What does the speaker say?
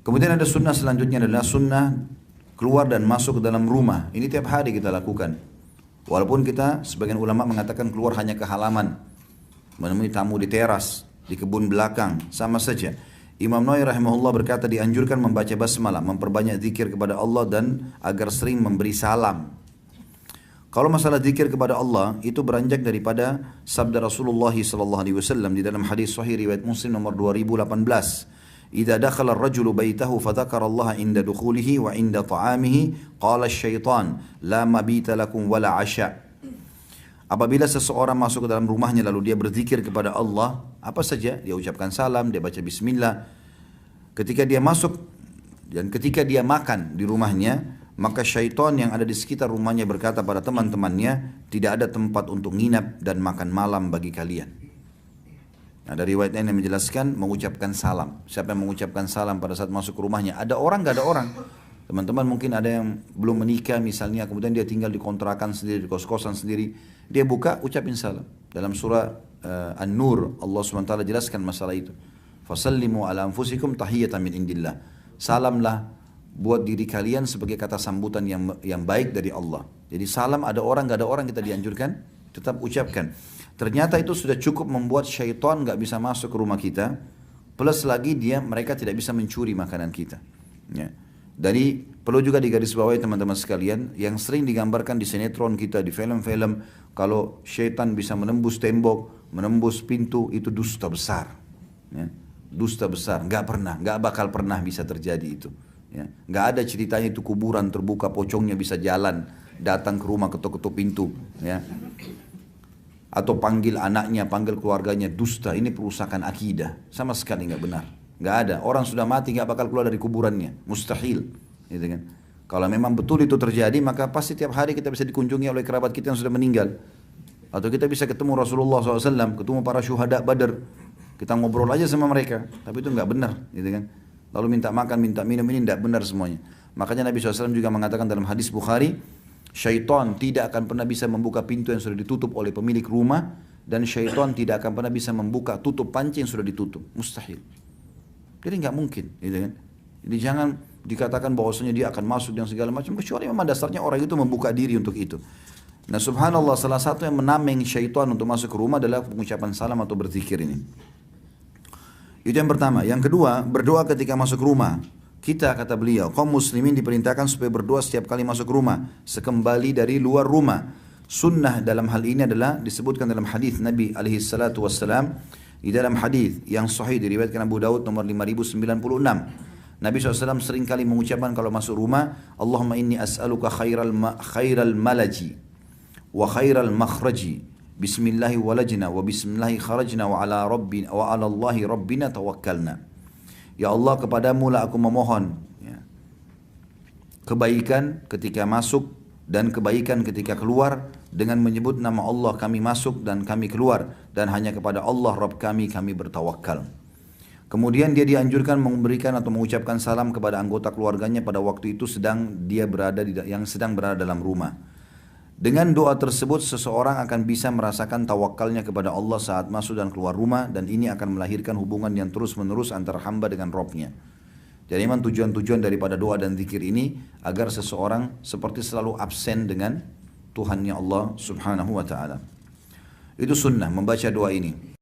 Kemudian ada sunnah selanjutnya adalah sunnah keluar dan masuk ke dalam rumah. Ini tiap hari kita lakukan. Walaupun kita sebagian ulama mengatakan keluar hanya ke halaman, menemui tamu di teras, di kebun belakang, sama saja. Imam Nawawi rahimahullah berkata dianjurkan membaca basmalah, memperbanyak zikir kepada Allah dan agar sering memberi salam. Kalau masalah zikir kepada Allah itu beranjak daripada sabda Rasulullah SAW di dalam hadis sahih riwayat Muslim nomor 2018. إذا دخل الرجل بيته فذكر الله عند دخوله وعند طعامه قال الشيطان لا مبيت لكم ولا عشاء. Apabila seseorang masuk ke dalam rumahnya lalu dia berzikir kepada Allah, apa saja, dia ucapkan salam, dia baca bismillah. Ketika dia masuk dan ketika dia makan di rumahnya, maka syaitan yang ada di sekitar rumahnya berkata pada teman-temannya, tidak ada tempat untuk nginap dan makan malam bagi kalian. Ada riwayat lain yang menjelaskan mengucapkan salam. Siapa yang mengucapkan salam pada saat masuk ke rumahnya? Ada orang, gak ada orang. Teman-teman mungkin ada yang belum menikah misalnya, kemudian dia tinggal di kontrakan sendiri, di kos-kosan sendiri. Dia buka, ucapin salam. Dalam surah An-Nur, Allah SWT jelaskan masalah itu. Fasallimu ala anfusikum tahiyatan min indillah. Salamlah buat diri kalian sebagai kata sambutan yang baik dari Allah. Jadi salam ada orang, gak ada orang, kita dianjurkan tetap ucapkan. Ternyata itu sudah cukup membuat syaitan gak bisa masuk ke rumah kita. Plus lagi mereka tidak bisa mencuri makanan kita. Ya. Dari perlu juga digarisbawahi teman-teman sekalian, yang sering digambarkan di sinetron kita, di film-film, kalau syaitan bisa menembus tembok, menembus pintu, itu dusta besar. Ya. Dusta besar, gak bakal pernah bisa terjadi itu. Ya. Gak ada ceritanya itu kuburan terbuka, pocongnya bisa jalan, datang ke rumah, ketuk-ketuk pintu. Ya. Atau panggil anaknya, panggil keluarganya, dusta. Ini perusakan akidah, sama sekali nggak benar, nggak ada. Orang sudah mati nggak bakal keluar dari kuburannya, mustahil, gitu kan. Kalau memang betul itu terjadi, maka pasti tiap hari kita bisa dikunjungi oleh kerabat kita yang sudah meninggal, atau kita bisa ketemu Rasulullah SAW, ketemu para syuhada Badar, kita ngobrol aja sama mereka. Tapi itu nggak benar, gitu kan. Lalu minta makan, minta minum, ini nggak benar semuanya. Makanya Nabi SAW juga mengatakan dalam hadis Bukhari, syaitan tidak akan pernah bisa membuka pintu yang sudah ditutup oleh pemilik rumah, dan syaitan tidak akan pernah bisa membuka tutup panci yang sudah ditutup. Mustahil. Jadi nggak mungkin, gitu kan. Jadi jangan dikatakan bahwasanya dia akan masuk dan segala macam, kecuali memang dasarnya orang itu membuka diri untuk itu. Nah subhanallah, salah satu yang menameng syaitan untuk masuk ke rumah adalah pengucapan salam atau berzikir ini. Itu yang pertama. Yang kedua, berdoa ketika masuk rumah. Kita, kata beliau, kaum muslimin diperintahkan supaya berdoa setiap kali masuk rumah, sekembali dari luar rumah. Sunnah dalam hal ini adalah disebutkan dalam hadis Nabi alaihi salatu wassalam, di dalam hadis yang sahih diriwayatkan Abu Daud nomor 5096. Nabi SAW sering kali mengucapkan kalau masuk rumah, Allahumma inni as'aluka khairal malaji wa khairal makhraji, bismillahi walajna wa bismillahi kharajna wa ala Allahi rabbina tawakkalna. Ya Allah, kepadamu lah aku memohon, ya, kebaikan ketika masuk dan kebaikan ketika keluar, dengan menyebut nama Allah kami masuk dan kami keluar, dan hanya kepada Allah Rabb kami bertawakal. Kemudian dia dianjurkan memberikan atau mengucapkan salam kepada anggota keluarganya pada waktu itu yang sedang berada dalam rumah. Dengan doa tersebut seseorang akan bisa merasakan tawakalnya kepada Allah saat masuk dan keluar rumah, dan ini akan melahirkan hubungan yang terus-menerus antara hamba dengan Rabb-nya. Jadi memang tujuan-tujuan daripada doa dan zikir ini agar seseorang seperti selalu absen dengan Tuhannya Allah Subhanahu wa taala. Itu sunnah membaca doa ini.